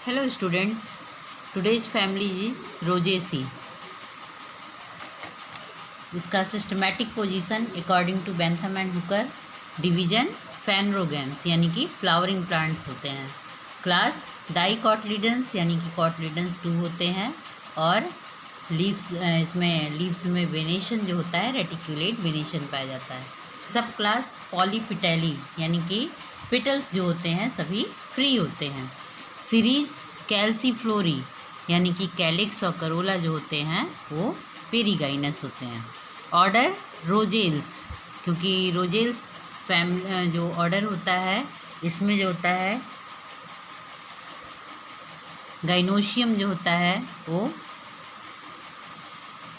Hello students, today's family is Rosaceae. इसका systematic position according to Bentham and Hooker division phanerogams यानी कि flowering plants होते हैं। Class डाइकोटलिडन्स यानी कि कोटलिडन्स 2 होते हैं और लीव्स इसमें लीव्स में वेनेशन जो होता है रेटिकुलेट वेनेशन पाया जाता है। सब क्लास पॉलीपिटेली यानी कि पिटल्स जो होते हैं सभी फ्री होते हैं। सीरीज कैल्सीफ्लोरी यानी कि कैलिक्स और करोला जो होते हैं वो पेरीगाइनस होते हैं। ऑर्डर रोजेल्स, क्योंकि रोजेल्स जो ऑर्डर होता है इसमें जो होता है गाइनोशियम जो होता है वो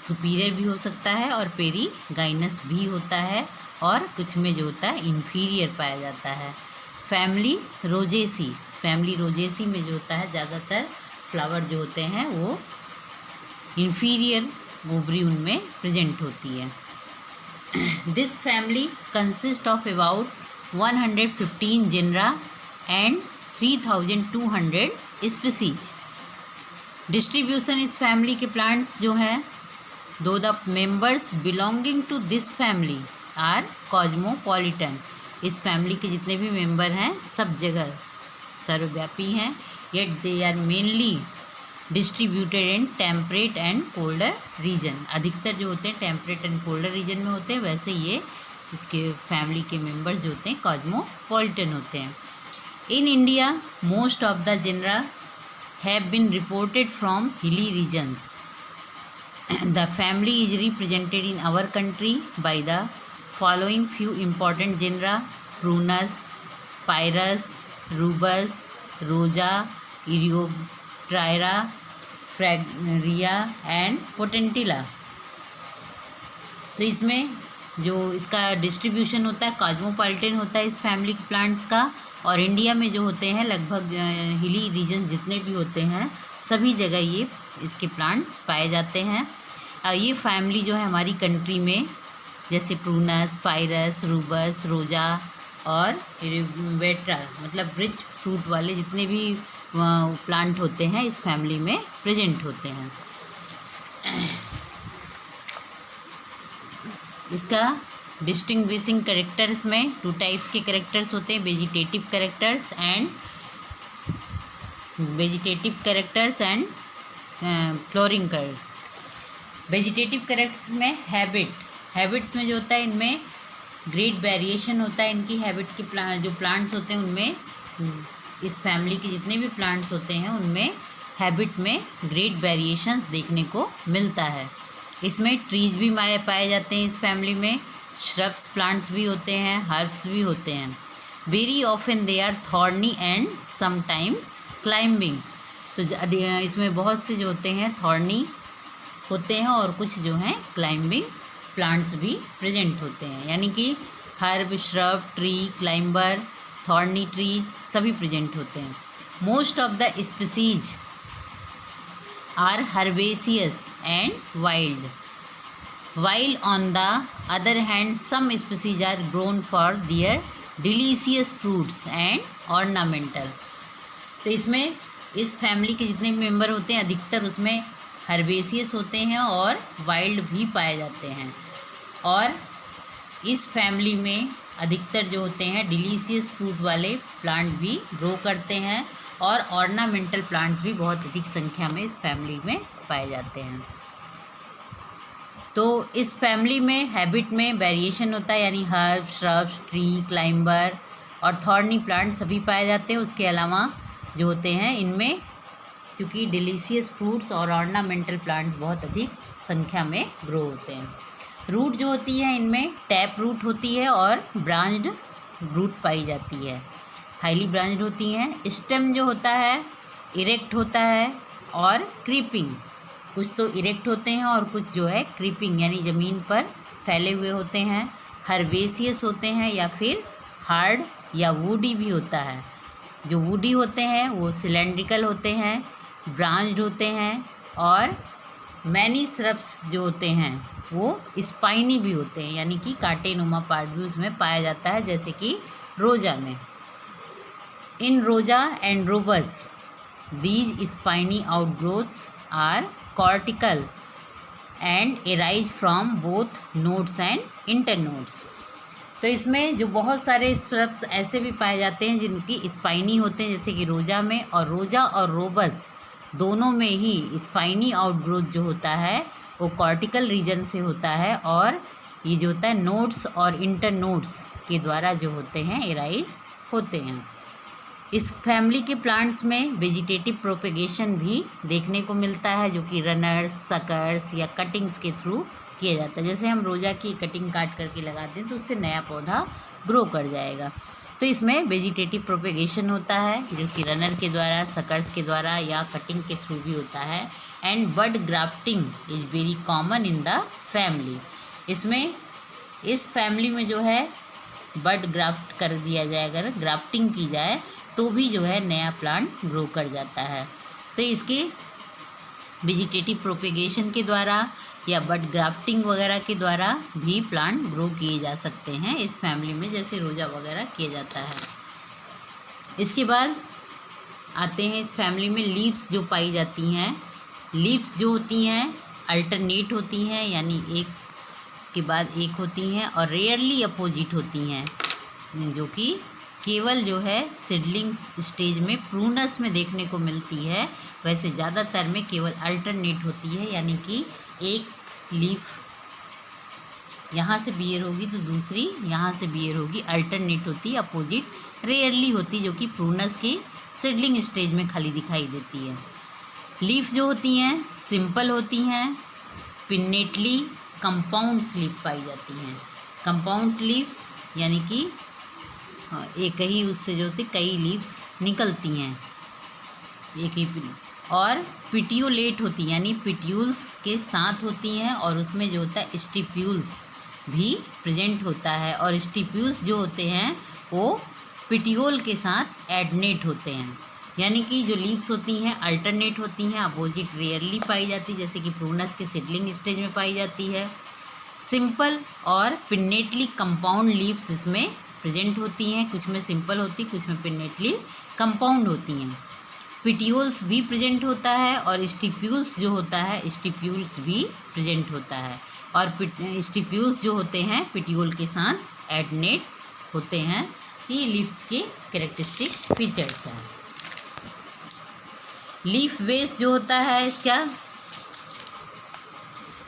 सुपीरियर भी हो सकता है और पेरीगाइनस भी होता है और कुछ में जो होता है इन्फीरियर पाया जाता है। फैमिली रोजेसी में जो होता है ज़्यादातर फ्लावर जो होते हैं वो इन्फीरियर ओवरी उनमें प्रेजेंट होती है। This family consist of about 115 genera and 3200 species. Distribution इस फैमिली के प्लांट्स जो हैं दो the members belonging to this family are cosmopolitan. इस फैमिली के जितने भी मेंबर हैं सब जगह सर्वव्यापी हैं, yet they are mainly distributed in temperate and colder region. अधिकतर जो होते हैं टेम्परेट एंड कोल्डर रीजन में होते हैं, वैसे ये इसके फैमिली के मेंबर्स जो होते हैं कॉस्मोपॉलिटन होते हैं। In India most of the genera have been reported from hilly regions. The family is represented in our country by the following few important genera: prunus, pyrus, rubus, rosa, erioptera, fragaria and potentilla। तो इसमें जो इसका distribution होता है cosmopolitan होता है इस family के प्लांट्स का, और इंडिया में जो होते हैं लगभग हिली रीजन्स जितने भी होते हैं सभी जगह ये इसके प्लांट्स पाए जाते हैं। ये फैमिली जो है हमारी कंट्री में जैसे प्रूनस, पायरस, रूबस, रोजा और एरियोबेट्रा मतलब रिच फ्रूट वाले जितने भी प्लांट होते हैं इस फैमिली में प्रेजेंट होते हैं। इसका डिस्टिंग्विशिंग कैरेक्टर्स में 2 टाइप्स के कैरेक्टर्स होते हैं, vegetative characters and flooring character. Vegetative characters में हैबिट्स में जो होता है इनमें ग्रेट वेरिएशन होता है। इनकी हैबिट के जो प्लांट्स होते हैं उनमें इस फैमिली के जितने भी प्लांट्स होते हैं उनमें हैबिट में ग्रेट वेरिएशंस देखने को मिलता है। इसमें ट्रीज भी पाए जाते हैं इस फैमिली में, श्रब्स प्लांट्स भी होते हैं, हर्ब्स भी होते हैं। Very often they are thorny and sometimes climbing. तो इसमें बहुत से जो होते हैं थॉर्नी होते हैं और कुछ जो हैं क्लाइंबिंग प्लांट्स भी प्रेजेंट होते हैं, यानी कि herb, shrub, tree, climber, thorny trees सभी प्रेजेंट होते हैं। Most of the species are herbaceous and wild on the other hand some species are grown for their delicious fruits and ornamental. तो इसमें इस फैमिली के जितने भी मेंबर होते हैं अधिकतर उसमें हर्बेसियस होते हैं और वाइल्ड भी पाए जाते हैं, और इस फैमिली में अधिकतर जो होते हैं डिलीशियस फ्रूट वाले प्लांट भी ग्रो करते हैं और ऑर्नामेंटल प्लांट्स भी बहुत अधिक संख्या में इस फैमिली में पाए जाते हैं। तो इस फैमिली में हैबिट में वेरिएशन होता है, यानी हर्ब, श्रब्स, ट्री, क्लाइंबर और थॉर्नी प्लांट सभी पाए जाते हैं। उसके अलावा जो होते हैं इनमें क्योंकि डिलीशियस फ्रूट्स और ऑर्नामेंटल प्लांट्स बहुत अधिक संख्या में ग्रो होते हैं। रूट जो होती है इनमें टैप रूट होती है और ब्रांच्ड रूट पाई जाती है, हाईली ब्रांच्ड होती हैं। स्टेम जो होता है इरेक्ट होता है और क्रीपिंग, कुछ तो इरेक्ट होते हैं और कुछ जो है क्रीपिंग यानी ज़मीन पर फैले हुए होते हैं। हर्बेसियस होते हैं या फिर हार्ड या वुडी भी होता है। जो वुडी होते हैं वो सिलेंड्रिकल होते हैं, ब्रांच्ड होते हैं, और मैनी श्रब्स जो होते हैं वो स्पाइनी भी होते हैं, यानी कि कांटेनुमा पार्ट भी उसमें पाया जाता है, जैसे कि रोजा में। इन रोजा and रोबस These spiny outgrowths are cortical and arise from both nodes and internodes. तो इसमें जो बहुत सारे स्ट्रप्स ऐसे भी पाए जाते हैं जिनकी स्पाइनी होते हैं, जैसे कि रोजा में, और रोजा और रोबस दोनों में ही स्पाइनी आउटग्रोथ जो होता है वो कॉर्टिकल रीजन से होता है, और ये जो होता है नोड्स और इंटरनोड्स के द्वारा जो होते हैं एराइज होते हैं। इस फैमिली के प्लांट्स में वेजिटेटिव प्रोपेगेशन भी देखने को मिलता है, जो कि रनर्स, सकर्स या कटिंग्स के थ्रू किया जाता है। जैसे हम रोजा की कटिंग काट करके लगाते हैं तो उससे नया पौधा ग्रो कर जाएगा। तो इसमें वेजिटेटिव प्रोपेगेशन होता है जो कि रनर के द्वारा, सकर्स के द्वारा या कटिंग के थ्रू भी होता है। And bud grafting is very common in the family. इसमें इस फैमिली में जो है बड ग्राफ्ट कर दिया जाए, अगर ग्राफ्टिंग की जाए तो भी जो है नया प्लांट ग्रो कर जाता है। तो इसके वेजिटेटिव प्रोपेगेशन के द्वारा या बड ग्राफ्टिंग वगैरह के द्वारा भी प्लांट ग्रो किए जा सकते हैं इस फैमिली में, जैसे रोजा वगैरह किया जाता है। इसके बाद आते हैं इस फैमिली में लीव्स जो पाई जाती हैं। लीव्स जो होती हैं अल्टरनेट होती हैं, यानी एक के बाद एक होती हैं, और रेयरली अपोजिट होती हैं, जो कि केवल जो है सीडलिंग स्टेज में प्रूनस में देखने को मिलती है। वैसे ज़्यादातर में केवल अल्टरनेट होती है, यानी कि एक लीफ यहाँ से बियर होगी तो दूसरी यहाँ से बियर होगी, अल्टरनेट होती है, अपोजिट रेयरली होती, जो कि प्रूनस की सीडलिंग स्टेज में खाली दिखाई देती है। लीफ जो होती हैं सिंपल होती हैं, पिन्नेटली कंपाउंड लीफ पाई जाती हैं। कंपाउंड लीव्स यानी कि एक ही उससे जो होती कई लीव्स निकलती हैं एक ही, और पिट्यूलेट होती हैं, यानी पिट्यूल्स के साथ होती हैं, और उसमें जो होता है स्टिप्यूल्स भी प्रेजेंट होता है, और स्टिप्यूल्स जो होते हैं वो पिट्यूल के साथ एडनेट होते हैं। यानी कि जो लीव्स होती हैं अल्टरनेट होती हैं, अपोजिट रेयरली पाई जाती है, जैसे कि प्रूनस के सीडलिंग स्टेज में पाई जाती है। सिंपल और पिन्नेटली कंपाउंड लीव्स इसमें प्रेजेंट होती हैं, कुछ में सिंपल होती, कुछ में पिन्नेटली कंपाउंड होती हैं। पिट्यूल्स भी प्रेजेंट होता है, और स्टिप्यूल्स जो होता है स्टिप्यूल्स भी प्रेजेंट होता है, और स्टिप्यूल्स जो होते हैं पिट्यूल के साथ एडनेट होते हैं। ये लीव्स के कैरेक्टरिस्टिक फीचर्स हैं। लीफ बेस जो होता है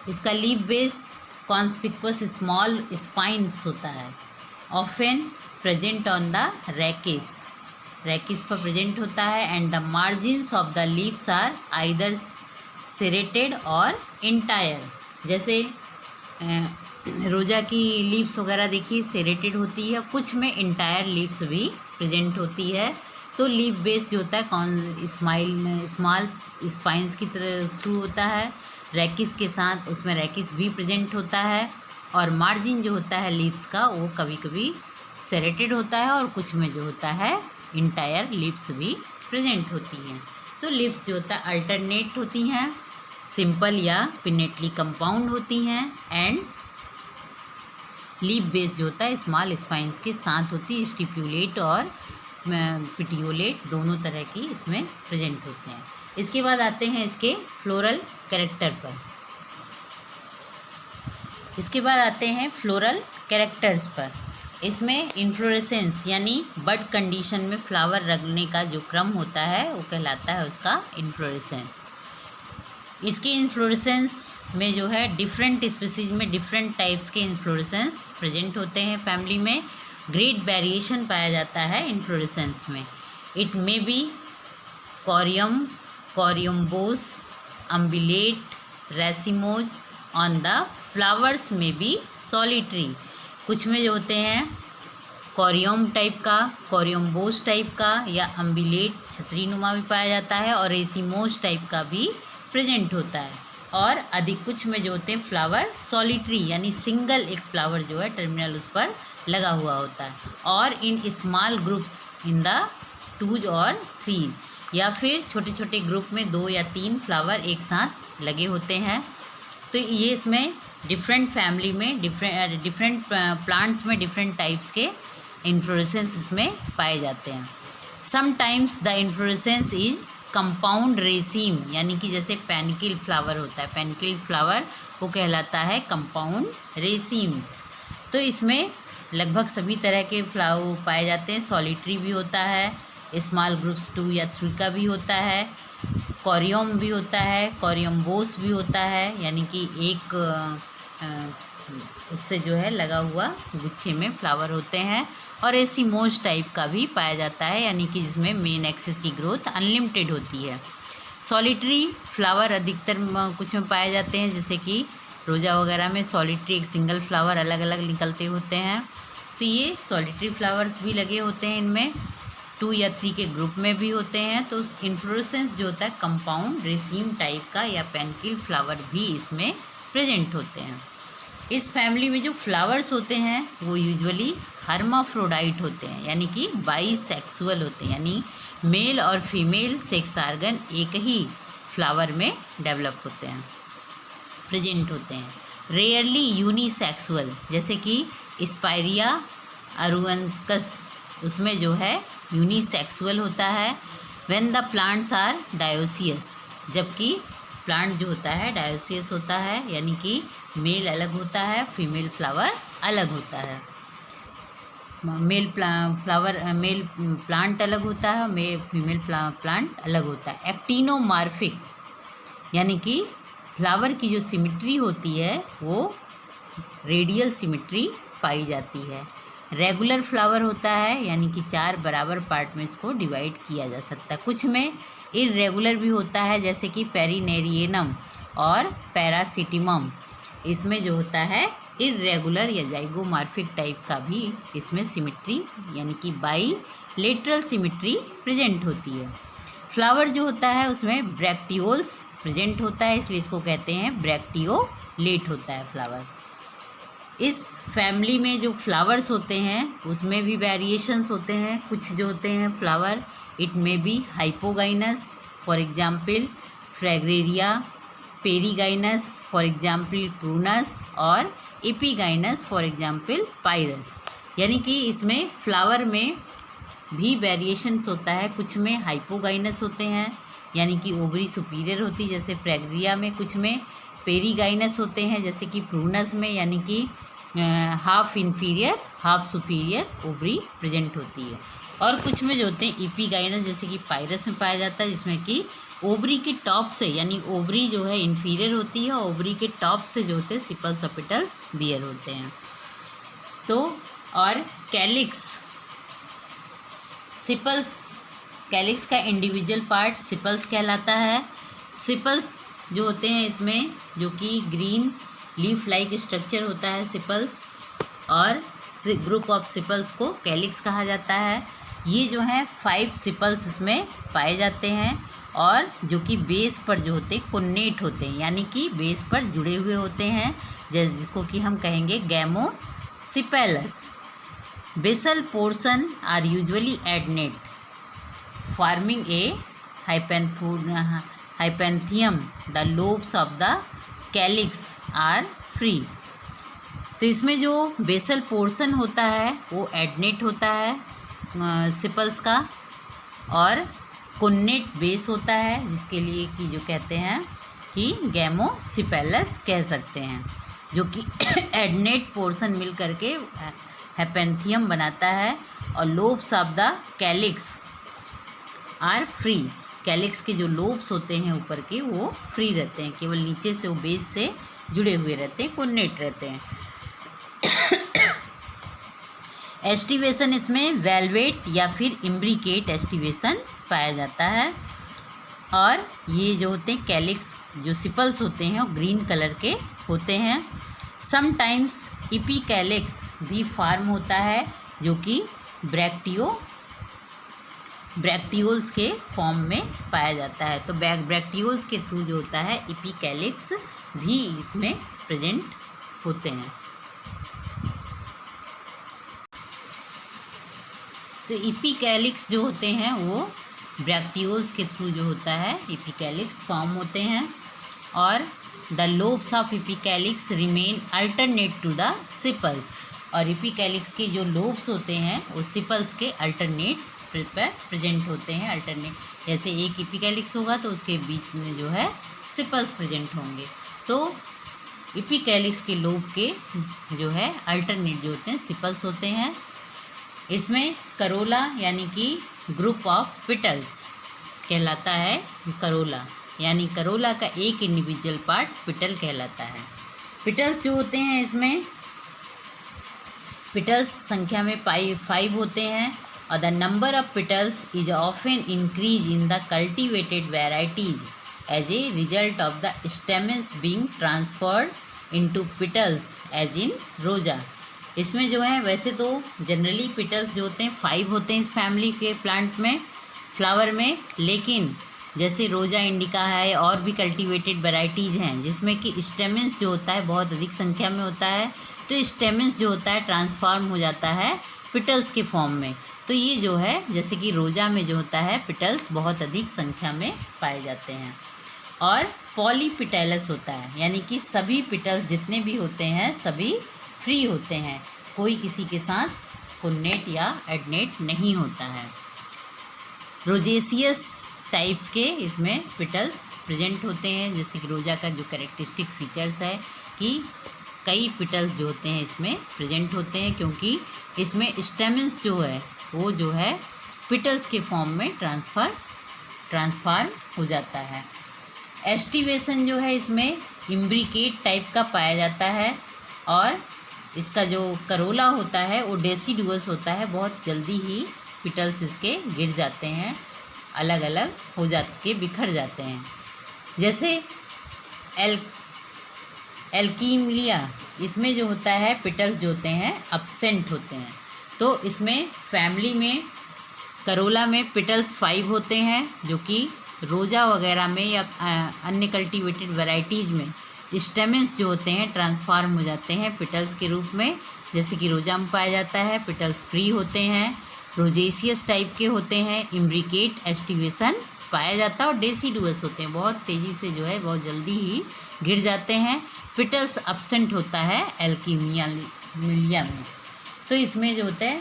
इसका leaf base conspicuous small spines होता है, often present on the rachis पर प्रेजेंट होता है। And the margins of the leaves are either serrated or entire. जैसे रोजा की लीव्स वगैरह देखिए सेरेटेड होती है, कुछ में इंटायर लीव्स भी प्रेजेंट होती है। तो लीफ बेस जो होता है स्मॉल स्पाइन्स की तरह थ्रू होता है, रैकिस के साथ उसमें रैकिस भी प्रेजेंट होता है, और मार्जिन जो होता है लीव्स का वो कभी कभी सेरेटेड होता है, और कुछ में जो होता है इंटायर लीव्स भी प्रेजेंट होती हैं। तो लीव्स जो होता है अल्टरनेट होती हैं, सिंपल या पिनेटली कंपाउंड होती हैं, एंड लीफ बेस जो होता है स्मॉल स्पाइन्स के साथ होती है। स्टिप्यूलेट और पिटियोलेट दोनों तरह की इसमें प्रेजेंट होते हैं। इसके बाद आते हैं इसके फ्लोरल कैरेक्टर पर। इसके बाद आते हैं फ्लोरल कैरेक्टर्स पर। इसमें इन्फ्लोरेसेंस यानी बड कंडीशन में फ्लावर लगने का जो क्रम होता है वो कहलाता है उसका इन्फ्लोरेसेंस। इसके इन्फ्लोरेसेंस में जो है डिफरेंट स्पीसीज में डिफरेंट टाइप्स के इन्फ्लोरेसेंस प्रेजेंट होते हैं। फैमिली में ग्रेट वेरिएशन पाया जाता है इन्फ्लोरेसेंस में। It may be corymb, corymbose, umbellate, racemose on the flowers may be solitary. कुछ में जो होते हैं कॉरियम टाइप का, कॉरियम्बोस टाइप का या अम्बिलेट छतरी नुमा भी पाया जाता है, और रेसिमोज टाइप का भी प्रेजेंट होता है। और अधिक कुछ में जो होते हैं फ्लावर सॉलिटरी यानी सिंगल एक फ्लावर जो है टर्मिनल उस पर लगा हुआ होता है, और in small groups in the 2 और 3 या फिर छोटे छोटे ग्रुप में 2 या 3 फ्लावर एक साथ लगे होते हैं। तो ये इसमें डिफरेंट फैमिली में डिफरेंट प्लांट्स में डिफरेंट टाइप्स के इन्फ्लोरेसेंस इसमें पाए जाते हैं। Sometimes the inflorescence is compound raceme, यानी कि जैसे पेनिकल फ्लावर होता है, पेनिकल फ्लावर वो कहलाता है कंपाउंड रेसीम्स। तो इसमें लगभग सभी तरह के फ्लावर पाए जाते हैं। सॉलिटरी भी होता है, स्मॉल ग्रुप्स 2 या 3 का भी होता है, कोरियम भी होता है, कोरियम्बोस भी होता है, यानी कि एक उससे जो है लगा हुआ गुच्छे में फ्लावर होते हैं। और एसिमोज टाइप का भी पाया जाता है, यानी कि जिसमें मेन एक्सिस की ग्रोथ अनलिमिटेड होती है। सॉलिटरी फ्लावर अधिकतर कुछ में पाए जाते हैं, जैसे कि रोजा वगैरह में सॉलिटरी एक सिंगल फ्लावर अलग अलग निकलते होते हैं। तो ये सॉलिटरी फ्लावर्स भी लगे होते हैं, इनमें 2 या 3 के ग्रुप में भी होते हैं। तो इन्फ्लोरेसेंस जो होता है कंपाउंड रेसीम टाइप का या पेनिकल फ्लावर भी इसमें प्रेजेंट होते हैं। इस फैमिली में जो फ्लावर्स होते हैं वो यूजुअली हर्माफ्रोडाइट होते हैं, यानी कि बाईसेक्सुअल होते हैं, यानी मेल और फीमेल सेक्स आर्गन एक ही फ्लावर में डेवलप होते हैं, प्रेजेंट होते हैं। रेयरली यूनिसेक्सुअल, जैसे कि स्पाइरिया अरुअनकस, उसमें जो है यूनिसेक्सुअल होता है। When the plants are dioecious, जबकि प्लांट जो होता है डायोसियस होता है, यानी कि मेल अलग होता है, फीमेल फ्लावर अलग होता है। मेल प्लांट अलग होता है, फीमेल प्लांट अलग होता है। एक्टिनोमार्फिक, यानी कि फ्लावर की जो सिमिट्री होती है वो रेडियल सिमिट्री पाई जाती है। रेगुलर फ्लावर होता है, यानी कि 4 बराबर पार्ट में इसको डिवाइड किया जा सकता है। कुछ में इरेगुलर भी होता है, जैसे कि पेरिनेरियनम और पैरासिटिमम, इसमें जो होता है इरेगुलर या जाइगोमार्फिक टाइप का भी इसमें सिमिट्री, यानी कि बाईलेटरल सिमिट्री प्रेजेंट होती है। फ्लावर जो होता है उसमें ब्रैक्टियोल्स प्रेजेंट होता है, इसलिए इसको कहते हैं ब्रैक्टियोलेट होता है फ्लावर। इस फैमिली में जो फ्लावर्स होते हैं उसमें भी वेरिएशंस होते हैं। कुछ जो होते हैं flower, it may be hypogynous, for example Fragaria, perigynous for example Prunus, और एपीगाइनस फॉर एग्जाम्पल पायरस, यानी कि इसमें फ्लावर में भी वेरिएशंस होता है। कुछ में हाइपोगाइनस होते हैं, यानी कि ओवरी सुपीरियर होती है जैसे फ्रैग्रिया में। कुछ में पेरीगाइनस होते हैं जैसे कि प्रूनस में, यानी कि half inferior half superior ovary present होती है। और कुछ में जो होते हैं एपीगाइनस, जैसे कि पायरस में पाया जाता है, जिसमें कि ओवरी के टॉप से, यानी ओवरी जो है इन्फीरियर होती है, ओवरी के टॉप से जो होते हैं सिपल्स और पेटल्स बियर होते हैं। तो और कैलिक्स, सिपल्स, कैलिक्स का इंडिविजुअल पार्ट सिपल्स कहलाता है। सिपल्स जो होते हैं इसमें, जो कि ग्रीन लीफ लाइक स्ट्रक्चर होता है सिपल्स, और ग्रुप ऑफ सिपल्स को कैलिक्स कहा जाता है। ये जो हैं 5 सिपल्स इसमें पाए जाते हैं, और जो कि बेस पर जो होते हैं कोन्नेट होते हैं, यानी कि बेस पर जुड़े हुए होते हैं, जिसको कि हम कहेंगे gamosepalous. Basal portion are usually adnate, forming a hypanthium. The lobes of the calyx are free. तो इसमें जो बेसल पोर्शन होता है वो एडनेट होता है सिपल्स का, और कोन्नेट बेस होता है, जिसके लिए कि जो कहते हैं कि गैमोसिपेलस कह सकते हैं, जो कि एडनेट पोर्शन मिल करके हैपेंथियम बनाता है। और lobes of the calyx are free, calyx के जो लोब्स होते हैं ऊपर के वो फ्री रहते हैं, केवल नीचे से वो बेस से जुड़े हुए रहते हैं, कोन्नेट रहते हैं। एस्टिवेशन इसमें वेलवेट या फिर इम्ब्रिकेट एस्टिवेशन पाया जाता है। और ये जो होते हैं कैलिक्स जो सिपल्स होते हैं वो ग्रीन कलर के होते हैं। समटाइम्स इपीकैलिक्स भी फॉर्म होता है, जो कि ब्रैक्टियोल्स के फॉर्म में पाया जाता है। तो ब्रैक्टियोल्स के थ्रू जो होता है इपीकैलिक्स भी इसमें प्रेजेंट होते हैं। तो इपीकैलिक्स जो होते हैं वो ब्रैक्टियोल्स के थ्रू जो होता है इपीकैलिक्स फॉर्म होते हैं, और the lobes of epicalyx remain alternate to the sepals, और इपीकैलिक्स के जो लोब्स होते हैं वो सिपल्स के अल्टरनेट पर प्रेजेंट होते हैं अल्टरनेट। जैसे एक एपिकैलिक्स होगा तो उसके बीच में जो है सिपल्स प्रेजेंट होंगे। तो एपिकैलिक्स के लोब के जो है अल्टरनेट जो होते हैं सिपल्स होते हैं। इसमें करोला यानी कि ग्रुप ऑफ पिटल्स कहलाता है करोला, यानी करोला का एक इंडिविजुअल पार्ट पिटल कहलाता है। पिटल्स जो होते हैं इसमें पिटल्स संख्या में 5 होते हैं और the number of petals is often increase in the cultivated varieties as a result of the stamens being transferred into petals as in Rosa. इसमें जो है वैसे तो जनरली पिटल्स जो होते हैं 5 होते हैं इस फैमिली के प्लांट में, फ्लावर में, लेकिन जैसे रोजा इंडिका है और भी कल्टीवेटेड वैरायटीज़ हैं जिसमें कि स्टेमन्स जो होता है बहुत अधिक संख्या में होता है, तो स्टेमन्स जो होता है ट्रांसफॉर्म हो जाता है पिटल्स के फॉर्म में। तो ये जो है जैसे कि रोजा में जो होता है पिटल्स बहुत अधिक संख्या में पाए जाते हैं। और पॉलीपिटेलस होता है, यानी कि सभी पिटल्स जितने भी होते हैं सभी फ्री होते हैं, कोई किसी के साथ कोन्नेट या एडनेट नहीं होता है। रोजेसियस टाइप्स के इसमें पिटल्स प्रेजेंट होते हैं, जैसे कि रोजा का जो कैरेक्टरिस्टिक फीचर्स है कि कई पिटल्स जो होते हैं इसमें प्रेजेंट होते हैं, क्योंकि इसमें स्टेमन्स जो है वो जो है पिटल्स के फॉर्म में ट्रांसफॉर्म हो जाता है। एस्टिवेशन जो है इसमें इम्ब्रिकेट टाइप का पाया जाता है और इसका जो करोला होता है वो डेसिडुअस होता है, बहुत जल्दी ही पिटल्स इसके गिर जाते हैं, अलग अलग हो के बिखर जाते हैं। जैसे एल्कीमिलिया, इसमें जो होता है पिटल्स जो होते हैं अपसेंट होते हैं। तो इसमें फैमिली में करोला में पिटल्स 5 होते हैं, जो कि रोजा वगैरह में या अन्य कल्टीवेटेड वैरायटीज़ में स्टेमन्स जो होते हैं ट्रांसफॉर्म हो जाते हैं पिटल्स के रूप में, जैसे कि रोजा में पाया जाता है। पिटल्स फ्री होते हैं, रोजेसियस टाइप के होते हैं, इम्ब्रिकेट एस्टिवेशन पाया जाता है और डेसिडुअस होते हैं, बहुत तेज़ी से जो है बहुत जल्दी ही गिर जाते हैं। पिटल्स अपसेंट होता है एल्कीमिलिया में, तो इसमें जो होता है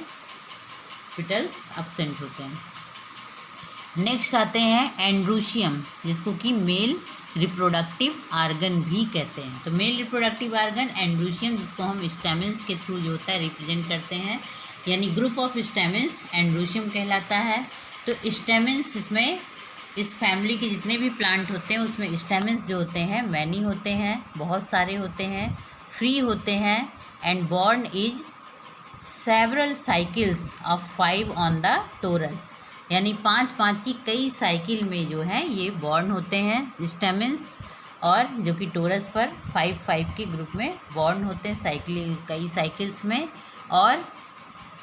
पिटल्स अपसेंट होते हैं। नेक्स्ट आते हैं एंड्रोशियम, जिसको कि मेल रिप्रोडक्टिव आर्गन भी कहते हैं। तो मेल रिप्रोडक्टिव आर्गन एंड्रोशियम, जिसको हम स्टेमन्स के थ्रू जो होता है रिप्रेजेंट करते हैं, यानी ग्रुप ऑफ स्टेमन्स एंड्रोशियम कहलाता है। तो स्टेमन्स इसमें इस फैमिली के जितने भी प्लांट होते हैं उसमें स्टेमन्स जो होते हैं मैनी होते हैं, बहुत सारे होते हैं, फ्री होते हैं and borne is several cycles of 5 on the torus, यानी 5 की कई साइकिल में जो है ये बॉर्न होते हैं स्टेमन्स, और जो कि टोरस पर 5 के ग्रुप में बॉर्न होते हैं कई साइकिल्स में। और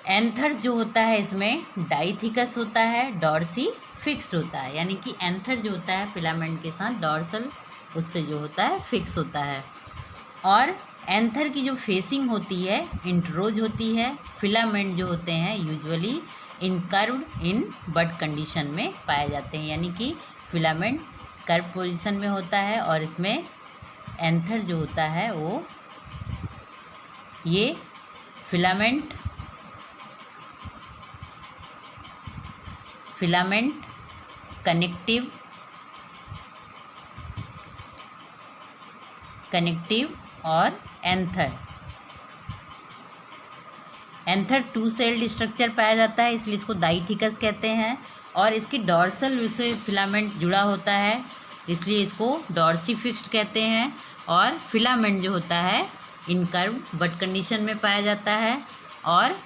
एंथर जो होता है इसमें डाइथिकस होता है, डॉर्सी फिक्स्ड होता है, यानी कि एंथर जो होता है फिलामेंट के साथ डॉर्सल उससे जो होता है फिक्स होता है। और एंथर की जो फेसिंग होती है इंटरोज होती है। फिलामेंट जो होते हैं यूजुअली इनकर्व्ड इन बड कंडीशन में पाए जाते हैं, यानी कि फिलामेंट कर्व पोजीशन में होता है और इसमें एंथर जो होता है वो ये फिलामेंट कनेक्टिव और एंथर 2 सेल्ड स्ट्रक्चर पाया जाता है, इसलिए इसको डाइथिकस कहते हैं। और इसकी डॉर्सल से फिलामेंट जुड़ा होता है, इसलिए इसको डॉर्सी फिक्स्ड कहते हैं। और फिलामेंट जो होता है इनकर्व बड कंडीशन में पाया जाता है और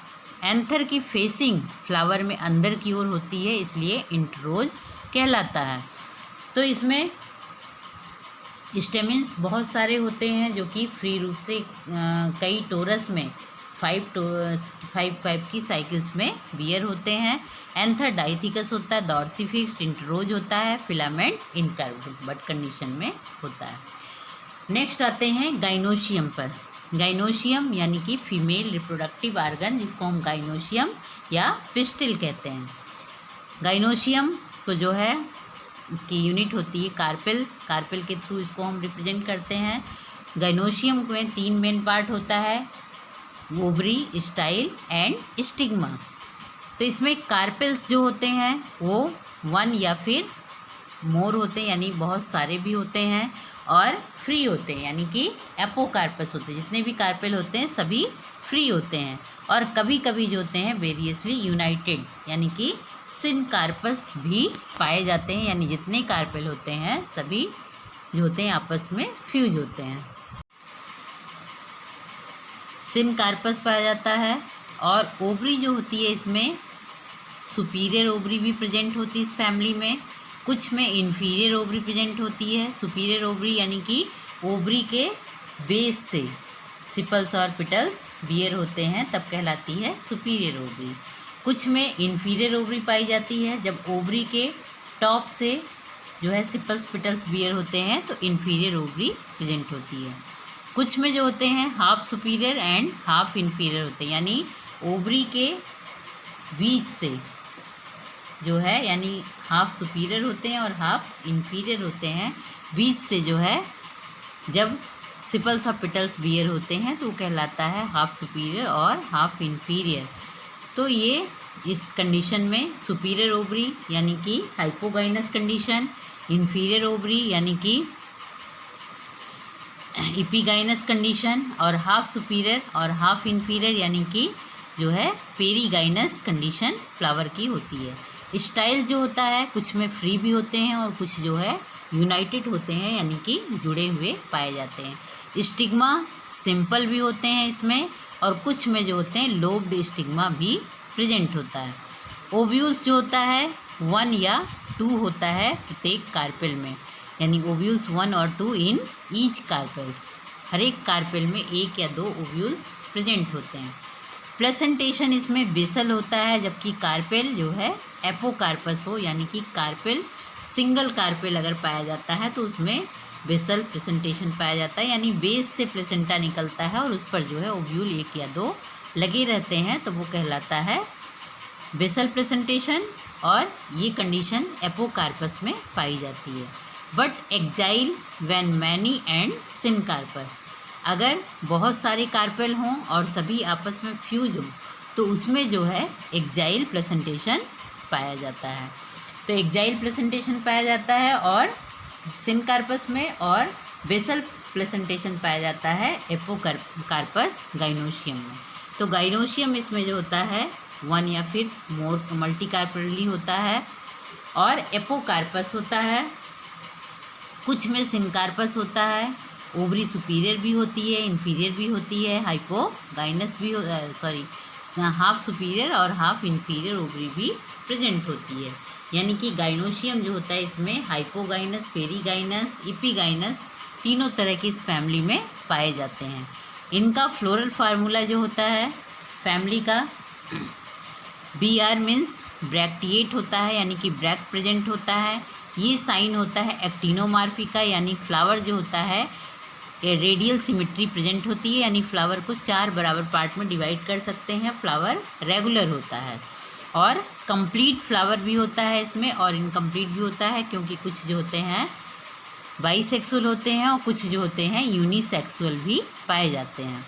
एंथर की फेसिंग फ्लावर में अंदर की ओर होती है, इसलिए इंटरोज कहलाता है। तो इसमें स्टेमिन्स बहुत सारे होते हैं जो कि फ्री रूप से कई टोरस में 5 की साइकिल्स में बियर होते हैं। एंथर डाइथिकस होता है, डॉर्सी फिक्स्ड, इंटरोज होता है, फिलामेंट इनकर्व्ड बड कंडीशन में होता है। नेक्स्ट आते हैं गाइनोशियम पर। गाइनोशियम यानी कि फीमेल रिप्रोडक्टिव आर्गन, जिसको हम गाइनोशियम या पिस्टिल कहते हैं। गाइनोशियम को जो है इसकी यूनिट होती है कार्पेल के थ्रू इसको हम रिप्रेजेंट करते हैं। गाइनोशियम में 3 मेन पार्ट होता है, ओवरी, स्टाइल एंड स्टिग्मा। तो इसमें कार्पेल्स जो होते हैं वो 1 या फिर मोर होते हैं, यानी बहुत सारे भी होते हैं, और फ्री होते हैं, यानी कि एपोकार्पस होते हैं। जितने भी कार्पेल होते हैं सभी फ्री होते हैं, और कभी कभी जो होते हैं वेरियसली यूनाइटेड, यानी कि सिनकार्पस भी पाए जाते हैं, यानी जितने कार्पेल होते हैं सभी जो होते हैं आपस में फ्यूज होते हैं। सिनकार्पस पाया जाता है। और ओवरी जो होती है इसमें सुपीरियर ओवरी भी प्रेजेंट होती है इस फैमिली में, कुछ में इन्फीरियर ओवरी प्रेजेंट होती है। सुपीरियर ओवरी यानी कि ओवरी के बेस से सिपल्स और पिटल्स बियर होते हैं तब कहलाती है सुपीरियर ओवरी। कुछ में इन्फीरियर ओवरी पाई जाती है, जब ओवरी के टॉप से जो है सिपल्स पिटल्स बियर होते हैं तो इन्फीरियर ओवरी प्रेजेंट होती है। कुछ में जो होते हैं half superior and half inferior होते हैं, यानी ओवरी के बीच से जो है, यानी हाफ सुपीरियर होते हैं और हाफ इन्फीरियर होते हैं। बीच से जो है जब सिपल्स और पिटल्स बियर होते हैं तो वो कहलाता है हाफ सुपीरियर और हाफ इन्फीरियर। तो ये इस कंडीशन में सुपीरियर ओवरी यानी कि हाइपोगाइनस कंडीशन, इन्फीरियर ओवरी यानी कि एपिगाइनस कंडीशन, और हाफ सुपीरियर और हाफ इन्फीरियर यानी कि जो है पेरीगाइनस कंडीशन फ्लावर की होती है। स्टाइल जो होता है कुछ में फ्री भी होते हैं और कुछ जो है यूनाइटेड होते हैं, यानी कि जुड़े हुए पाए जाते हैं। स्टिग्मा सिंपल भी होते हैं इसमें, और कुछ में जो होते हैं लोब्ड स्टिग्मा भी प्रेजेंट होता है। ओव्यूल्स जो होता है 1 या 2 होता है प्रत्येक कार्पेल में, यानी ओव्यूल्स 1 और 2 इन ईच कार्पेल्स। हर एक कार्पेल में 1 या 2 ओव्यूल्स प्रेजेंट होते हैं। प्लेसेंटेशन इसमें बेसल होता है, जबकि कार्पेल जो है एपोकार्पस हो, यानी कि कार्पेल सिंगल कार्पेल अगर पाया जाता है तो उसमें बेसल प्रेजेंटेशन पाया जाता है, यानी बेस से प्लेसेंटा निकलता है और उस पर जो है ओव्यूल 1 या 2 लगे रहते हैं तो वो कहलाता है बेसल प्रेजेंटेशन, और ये कंडीशन एपोकार्पस में पाई जाती है। But axile when many and syncarpous, अगर बहुत सारे कार्पेल हों और सभी आपस में फ्यूज हों तो उसमें जो है एक्जाइल प्रेजेंटेशन पाया जाता है। तो एक्जाइल प्रेजेंटेशन पाया जाता है और सिनकार्पस में, और बेसल प्रेजेंटेशन पाया जाता है एपोकार्पस गाइनोशियम में। तो गाइनोशियम इसमें जो होता है 1 या फिर मोर मल्टीकार्पेली होता है, और एपोकार्पस होता है। कुछ में सिनकार्पस होता है, ओवरी सुपीरियर भी होती है, इन्फीरियर भी होती है, हाइपोगाइनस भी हाफ सुपीरियर और हाफ इन्फीरियर ओवरी भी प्रेजेंट होती है। यानी कि गाइनोशियम जो होता है इसमें हाइपोगाइनस, पेरीगाइनस, एपिगाइनस तीनों तरह की इस फैमिली में पाए जाते हैं। इनका फ्लोरल फार्मूला जो होता है फैमिली का BR मीन्स ब्रैक्टिएट होता है, यानी कि ब्रैक प्रेजेंट होता है। ये साइन होता है एक्टिनोमार्फी का, यानी फ्लावर जो होता है रेडियल सिमिट्री प्रेजेंट होती है, यानी फ्लावर को 4 बराबर पार्ट में डिवाइड कर सकते हैं। फ्लावर रेगुलर होता है, और कंप्लीट फ्लावर भी होता है इसमें, और इनकम्प्लीट भी होता है क्योंकि कुछ जो होते हैं बाईसेक्सुअल होते हैं और कुछ जो होते हैं यूनिसेक्सुअल भी पाए जाते हैं।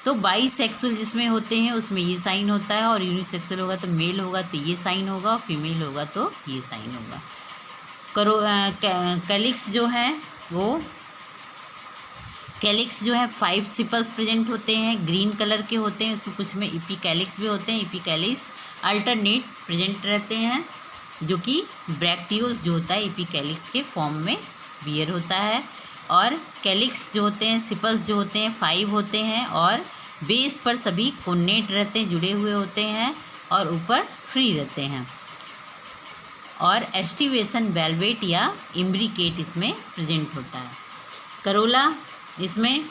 तो बाईसेक्सुअल जिसमें होते हैं उसमें ये साइन होता है, और यूनिसेक्सुअल होगा तो मेल होगा तो ये साइन होगा, और फीमेल होगा तो ये साइन होगा। कैलिक्स जो है वो कैलिक्स जो है 5 सिपल्स प्रेजेंट होते हैं, ग्रीन कलर के होते हैं। उसमें कुछ में इपिकैलिक्स भी होते हैं, इपिकैलिक्स अल्टरनेट प्रेजेंट रहते हैं, जो कि ब्रैक्टियोल्स जो होता है इपिकैलिक्स के फॉर्म में बियर होता है। और कैलिक्स जो होते हैं सिपल्स जो होते हैं 5 होते हैं, और बेस पर सभी कोनेट रहते हैं, जुड़े हुए होते हैं, और ऊपर फ्री रहते हैं। और एस्टिवेशन वेलवेट या इम्ब्रिकेट इसमें प्रेजेंट होता है। करोला इसमें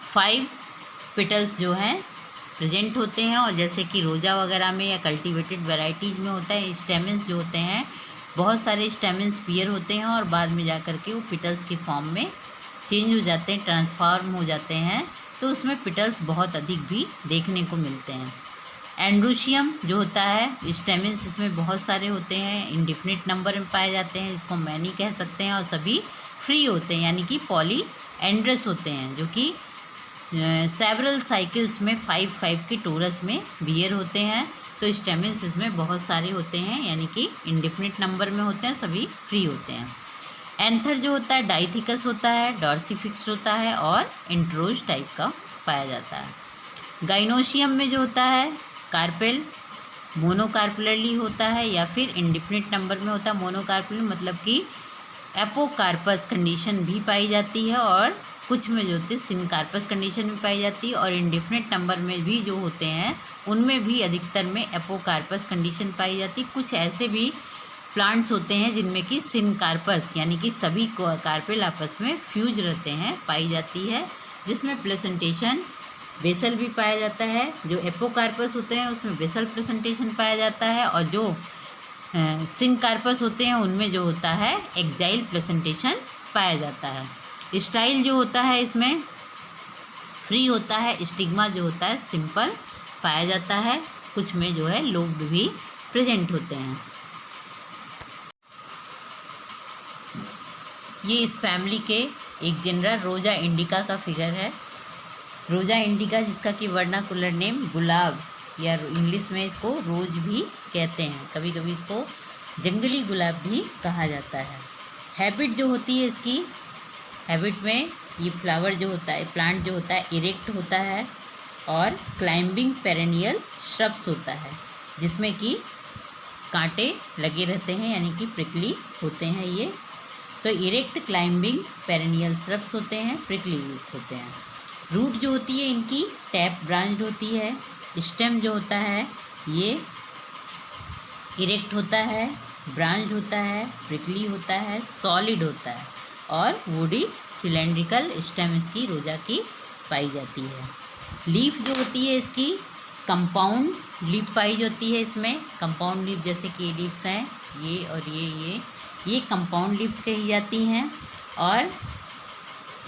5 पेटल्स जो हैं प्रेजेंट होते हैं, और जैसे कि रोजा वगैरह में या कल्टीवेटेड वैरायटीज़ में होता है स्टेमेंस जो होते हैं, बहुत सारे स्टेमेंस पियर होते हैं और बाद में जा कर के वो पिटल्स के फॉर्म में चेंज हो जाते हैं, ट्रांसफॉर्म हो जाते हैं, तो उसमें पिटल्स बहुत अधिक भी देखने को मिलते हैं। एंड्रोशियम जो होता है स्टेमेंस इसमें बहुत सारे होते हैं, इंडिफिनिट नंबर में पाए जाते हैं, इसको मैनी कह सकते हैं, और सभी फ्री होते हैं, यानी कि पॉली एंड्रस होते हैं, जो कि सेवरल साइकिल्स में 5 के टोरस में बियर होते हैं। तो स्टेमेंस इसमें बहुत सारे होते हैं, यानी कि इंडेफिनिट नंबर में होते हैं, सभी फ्री होते हैं। एंथर जो होता है डाइथिकस होता है, डॉर्सिफिक्स होता है और इंट्रोज टाइप का पाया जाता है। गाइनोशियम में जो होता है कार्पेल मोनोकार्पुलरली होता है या फिर इंडेफिनिट नंबर में होता है। मोनोकार्पुलर मतलब कि एपोकार्पस कंडीशन भी पाई जाती है और कुछ में जो होते हैं सिनकार्पस कंडीशन भी पाई जाती है, और इंडेफिनिट नंबर में भी जो होते हैं उनमें भी अधिकतर में एपोकार्पस कंडीशन पाई जाती है। कुछ ऐसे भी प्लांट्स होते हैं जिनमें कि सिनकार्पस यानी कि सभी कार्पेल आपस में फ्यूज रहते हैं पाई जाती है, जिसमें प्लेसेंटेशन बेसल भी पाया जाता है। जो एपोकार्पस होते हैं उसमें बेसल प्लेसेंटेशन पाया जाता है, और जो सिनकार्पस होते हैं उनमें जो होता है एक्जाइल प्लेसेंटेशन पाया जाता है। स्टाइल जो होता है इसमें फ्री होता है, स्टिग्मा जो होता है सिंपल पाया जाता है, कुछ में जो है लोब्ड भी प्रेजेंट होते हैं। ये इस फैमिली के एक जनरल रोजा इंडिका का फिगर है। रोजा इंडिका जिसका कि वर्नाकुलर नेम गुलाब या इंग्लिश में इसको रोज भी कहते हैं, कभी कभी इसको जंगली गुलाब भी कहा जाता है। हैबिट जो होती है इसकी, हैबिट में ये फ्लावर जो होता है प्लांट जो होता है इरेक्ट होता है और क्लाइंबिंग पेरेनियल श्रब्स होता है, जिसमें कि कांटे लगे रहते हैं यानी कि प्रिकली होते हैं ये। तो इरेक्ट क्लाइंबिंग पेरेनियल श्रब्स होते हैं, प्रिकली रूट होते हैं। रूट जो होती है इनकी टैप ब्रांच्ड होती है। स्टेम जो होता है ये इरेक्ट होता है, ब्रांच्ड होता है, प्रिकली होता है, सॉलिड होता है और वुडी सिलेंड्रिकल स्टेम इसकी रोजा की पाई जाती है। लीफ जो होती है इसकी कंपाउंड लीफ पाई जाती है। इसमें कंपाउंड लीफ जैसे कि लीव्स हैं ये और ये कंपाउंड लीव्स कही जाती हैं, और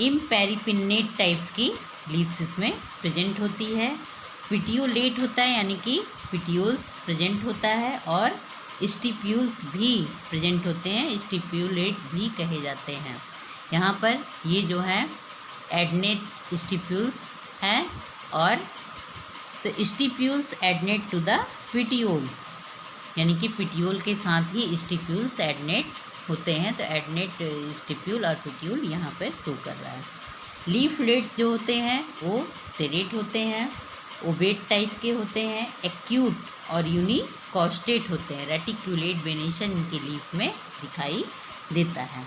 इम्पेरिपिन्नेट टाइप्स की लीव्स इसमें प्रेजेंट होती है। पिटियोलेट होता है यानी कि पिटियोल्स प्रेजेंट होता है, और स्टिप्यूल्स भी प्रेजेंट होते हैं, स्टिप्यूलेट भी कहे जाते हैं। यहाँ पर ये जो है एडनेट स्टिप्यूल्स हैं, और तो stipules adnate to the petiole यानी कि पिटियोल के साथ ही स्टिप्यूल्स एडनेट होते हैं। तो एडनेट स्टिप्यूल और पिट्यूल यहाँ पे शो कर रहा है। लीफलेट जो होते हैं वो सेरेट होते हैं, ओबेट टाइप के होते हैं, एक्यूट और यूनिकॉस्टेट होते हैं। रेटिक्यूलेट वेनेशन इनके लीफ में दिखाई देता है।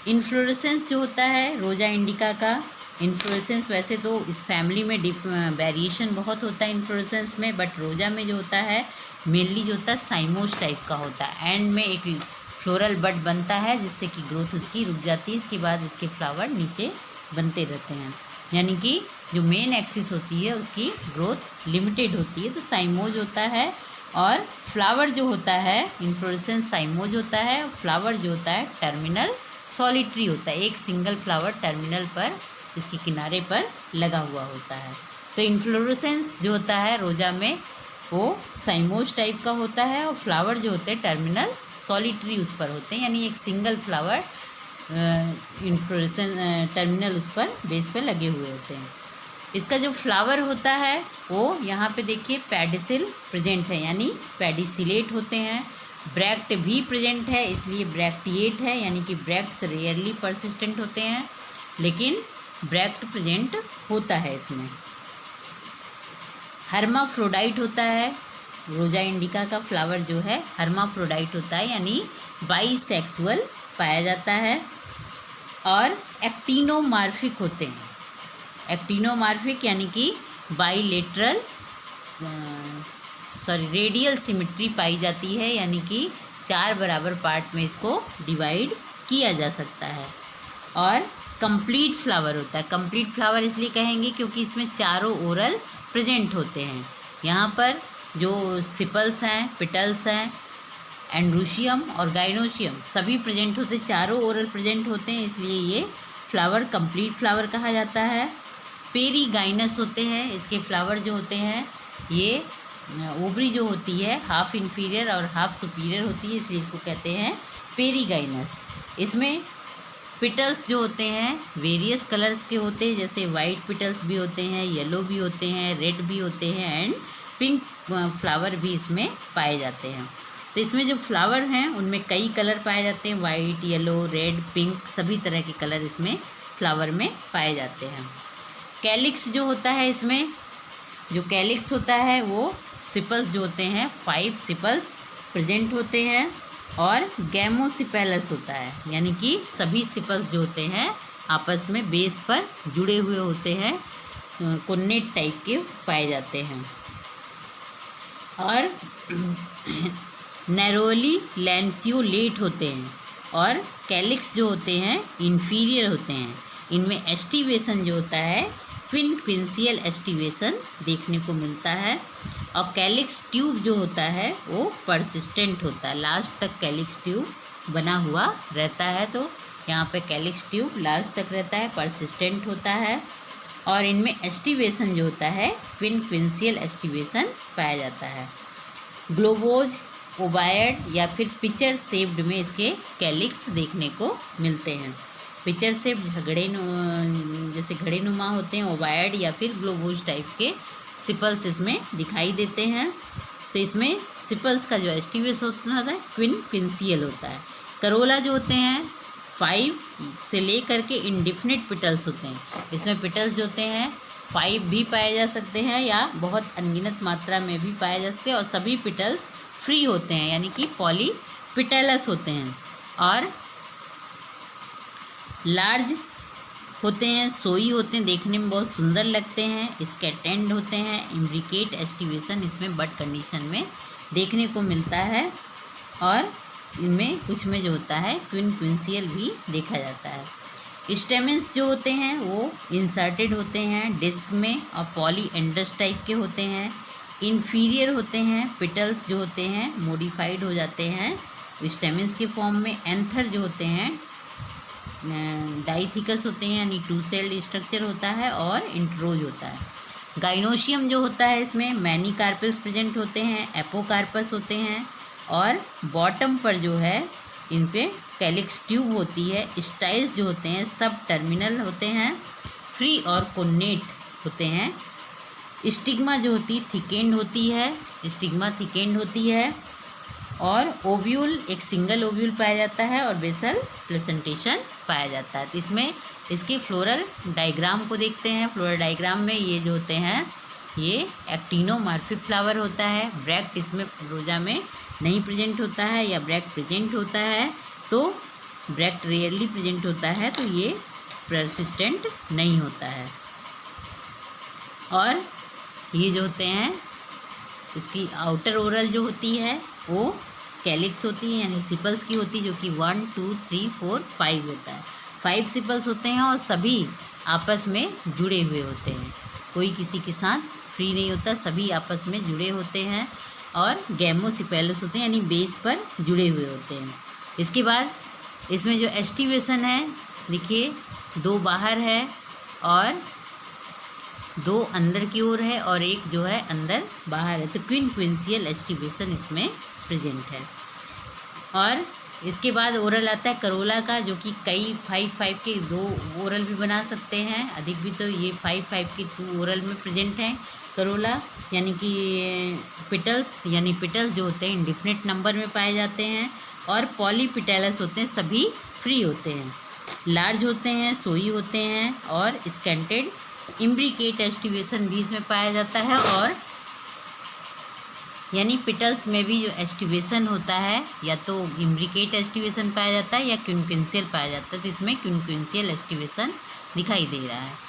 इन्फ्लोरेसेंस जो होता है रोजा इंडिका का, इन्फ्लोरेसेंस वैसे तो इस फैमिली में वेरिएशन बहुत होता है इन्फ्लोरेसेंस में, बट रोजा में जो होता है मेनली जो होता है साइमोस टाइप का होता है। एंड में एक फ्लोरल बड बनता है जिससे कि ग्रोथ उसकी रुक जाती है, इसके बाद इसके फ्लावर नीचे बनते रहते हैं, यानी कि जो मेन एक्सिस होती है उसकी ग्रोथ लिमिटेड होती है। तो साइमोज होता है, और फ्लावर जो होता है इन्फ्लोरेसेंस साइमोज होता है, फ्लावर जो होता है टर्मिनल सॉलिटरी होता है, एक सिंगल फ्लावर टर्मिनल पर इसके किनारे पर लगा हुआ होता है। तो इन्फ्लोरेसेंस जो होता है रोजा में वो साइमोज टाइप का होता है, और फ्लावर जो होते हैं टर्मिनल सॉलिटरी उस पर होते हैं, यानी एक सिंगल फ्लावर इन्फ्लोरेसेंस टर्मिनल उस पर बेस पर लगे हुए होते हैं। इसका जो फ्लावर होता है वो यहाँ पे देखिए पेडिसिल प्रेजेंट है, यानी पेडिसिलेट होते हैं। ब्रैक्ट भी प्रेजेंट है, इसलिए ब्रैक्टिएट है, यानी कि ब्रैक्ट्स रेयरली परसिस्टेंट होते हैं, लेकिन ब्रैक्ट प्रेजेंट होता है इसमें। हर्माफ्रोडाइट होता है, रोजा इंडिका का फ्लावर जो है हर्माफ्रोडाइट होता है, यानी बाईसेक्सुअल पाया जाता है। और एक्टिनोमार्फिक होते हैं, एक्टिनोमार्फिक यानी कि बाईलेटरल रेडियल सिमिट्री पाई जाती है, यानी कि 4 बराबर पार्ट में इसको डिवाइड किया जा सकता है। और कंप्लीट फ्लावर होता है, कंप्लीट फ्लावर इसलिए कहेंगे क्योंकि इसमें चारों ओरल प्रेजेंट होते हैं। यहाँ पर जो सिपल्स हैं, पिटल्स हैं, एंड्रोशियम और गाइनोशियम सभी प्रेजेंट होते, चारों ओरल प्रेजेंट होते हैं, इसलिए ये फ्लावर कंप्लीट फ्लावर कहा जाता है। पेरीगाइनस होते हैं, इसके फ्लावर जो होते हैं ये ओवरी जो होती है हाफ इन्फीरियर और हाफ सुपीरियर होती है, इसलिए इसको कहते हैं पेरीगाइनस। इसमें पिटल्स जो होते हैं वेरियस कलर्स के होते हैं, जैसे वाइट पिटल्स भी होते हैं, येलो भी होते हैं, रेड भी होते हैं एंड पिंक फ्लावर भी इसमें पाए जाते हैं। तो इसमें जो फ्लावर हैं उनमें कई कलर पाए जाते हैं, वाइट, येलो, रेड, पिंक, सभी तरह के कलर इसमें फ्लावर में पाए जाते हैं। कैलिक्स जो होता है, इसमें जो कैलिक्स होता है वो सिपल्स जो होते हैं 5 सिपल्स प्रेजेंट होते हैं, और गैमोसिपेलस होता है, यानी कि सभी सिपल्स जो होते हैं आपस में बेस पर जुड़े हुए होते हैं, कोन्नेट टाइप के पाए जाते हैं। और नैरोली लैंसियोलेट होते हैं, और कैलिक्स जो होते हैं इन्फीरियर होते हैं। इनमें एस्टिवेशन जो होता है क्विंसियल एस्टिवेशन देखने को मिलता है, और कैलिक्स ट्यूब जो होता है वो परसिस्टेंट होता है, लास्ट तक कैलिक्स ट्यूब बना हुआ रहता है। तो यहाँ पे कैलिक्स ट्यूब लास्ट तक रहता है, परसिस्टेंट होता है, और इनमें एस्टिवेशन जो होता है क्विंसियल एस्टिवेशन पाया जाता है। ग्लोबोज, ओवायड या फिर पिचर शेप्ड में इसके कैलिक्स देखने को मिलते हैं। पिचर शेप जैसे घड़ेनुमा होते हैं, ओवायड या फिर ग्लोबोज टाइप के सिपल्स इसमें दिखाई देते हैं। तो इसमें सिपल्स का जो एस्टिवेशन होता है क्विंसियल होता है। करोला जो होते हैं 5 से लेकर के इंडिफिनिट पिटल्स होते हैं। इसमें पिटल्स जो होते हैं 5 भी पाए जा सकते हैं या बहुत अनगिनत मात्रा में भी पाए जा सकते हैं, और सभी पिटल्स फ्री होते हैं, यानी कि पॉलीपिटेलस होते हैं। और लार्ज होते हैं, सोई होते हैं, देखने में बहुत सुंदर लगते हैं, स्कैटेंड होते हैं। इम्ब्रिकेट एस्टिवेशन इसमें बड कंडीशन में देखने को मिलता है, और इनमें कुछ में जो होता है क्विंसियल भी देखा जाता है। स्टेमेंस जो होते हैं वो इंसर्टेड होते हैं डिस्क में, और पॉलीएंड्रस टाइप के होते हैं। इन्फीरियर होते हैं। पिटल्स जो होते हैं मॉडिफाइड हो जाते हैं स्टेमेंस के फॉर्म में। एंथर जो होते हैं डाइथिकस होते हैं, यानी 2 सेल्ड स्ट्रक्चर होता है, और इंट्रोज होता है। गाइनोशियम जो होता है इसमें मैनी कार्पल्स प्रेजेंट होते हैं, एपोकार्पस होते हैं, और बॉटम पर जो है इन पे कैलिक्स ट्यूब होती है। स्टाइल्स जो होते हैं सब टर्मिनल होते हैं, फ्री और कोन्नेट होते हैं। स्टिग्मा जो होती है थिकेंड होती है, स्टिग्मा थिकेंड होती है, और ओव्यूल एक सिंगल ओव्यूल पाया जाता है, और बेसल प्लेसेंटेशन पाया जाता है। तो इसमें इसके फ्लोरल डायग्राम को देखते हैं। फ्लोरल डायग्राम में ये जो होते हैं ये एक्टिनोमॉर्फिक फ्लावर होता है। ब्रैक्ट इसमें रोजा में नहीं प्रेजेंट होता है, या ब्रैक्ट प्रेजेंट होता है तो ब्रैक्ट रेयरली प्रेजेंट होता है, तो ये परसिस्टेंट नहीं होता है। और ये जो होते हैं इसकी आउटर ओरल जो होती है वो कैलिक्स होती है, यानी सिपल्स की होती है, जो कि 1 2 3 4 5 होता है। 5 सिपल्स होते हैं, और सभी आपस में जुड़े हुए होते हैं, कोई किसी के साथ फ्री नहीं होता, सभी आपस में जुड़े होते हैं। और गैमोसिपेलस होते हैं, यानी बेस पर जुड़े हुए होते हैं। इसके बाद इसमें जो एस्टिवेशन है देखिए 2 बाहर है और 2 अंदर की ओर है, और एक जो है अंदर बाहर है, तो क्विंसियल एस्टिवेशन इसमें प्रेजेंट है। और इसके बाद ओरल आता है करोला का, जो कि कई 5 के 2 ओरल भी बना सकते हैं, अधिक भी, तो ये 5 के 2 ओरल में प्रेजेंट हैं करोला, यानी कि पिटल्स, यानी पिटल्स जो होते हैं इंडिफिनिट नंबर में पाए जाते हैं, और पॉलीपिटेलस होते हैं, सभी फ्री होते हैं। लार्ज होते हैं, सोई होते हैं, और स्कैंटेड इम्ब्रिकेट एस्टिवेशन भी इसमें पाया जाता है। और यानी पिटल्स में भी जो एस्टिवेशन होता है या तो इम्ब्रिकेट एस्टिवेशन पाया जाता है या क्विंसियल पाया जाता है, तो इसमें क्विंसियल एस्टिवेशन दिखाई दे रहा है।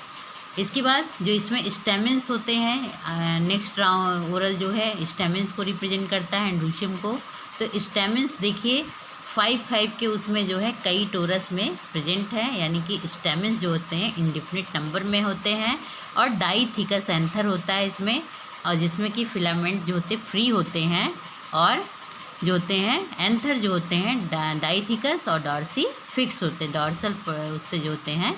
इसके बाद जो इसमें स्टेमेंस होते हैं, नेक्स्ट ओरल जो है स्टेमेंस को रिप्रेजेंट करता है, एंड्रूशियम को। तो स्टेमेंस देखिए 5 के उसमें जो है कई टोरस में प्रेजेंट है, यानी कि स्टेमेंस जो होते हैं इंडिफिनिट नंबर में होते हैं, और डाइथिकस एंथर होता है इसमें, और जिसमें कि फिलामेंट जो होते फ्री होते हैं, और जो होते हैं एंथर जो होते हैं डाइथिकस और डॉर्सी फिक्स होते हैं, डॉर्सल उससे जो होते हैं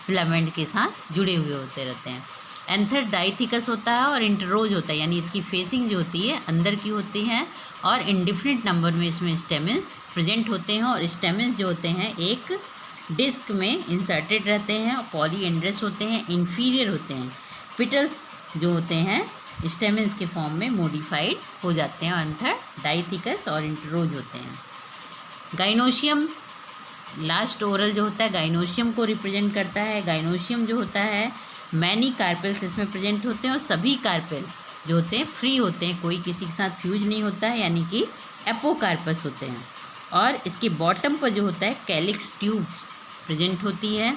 फिलामेंट के साथ जुड़े हुए होते रहते हैं। एंथर डाइथिकस होता है और इंटरोज होता है, यानी इसकी फेसिंग जो होती है अंदर की होती है, और इंडिफिनिट नंबर में इसमें स्टेमेंस प्रेजेंट होते हैं, और स्टेमेंस जो होते हैं एक डिस्क में इंसर्टेड रहते हैं, और पॉलीएंड्रस होते हैं, इन्फीरियर होते हैं। पिटल्स जो होते हैं स्टेमेंस के फॉर्म में मॉडिफाइड हो जाते हैं। एंथर डाइथिकस और इंटरोज होते हैं। गाइनोशियम लास्ट ओरल जो होता है गाइनोशियम को रिप्रेजेंट करता है। गाइनोशियम जो होता है मैनी कार्पेल्स इसमें प्रेजेंट होते हैं और सभी कार्पेल जो होते हैं फ्री होते हैं, कोई किसी के साथ फ्यूज नहीं होता है, यानी कि एपोकार्पस होते हैं। और इसके बॉटम पर जो होता है कैलिक्स ट्यूब प्रेजेंट होती है।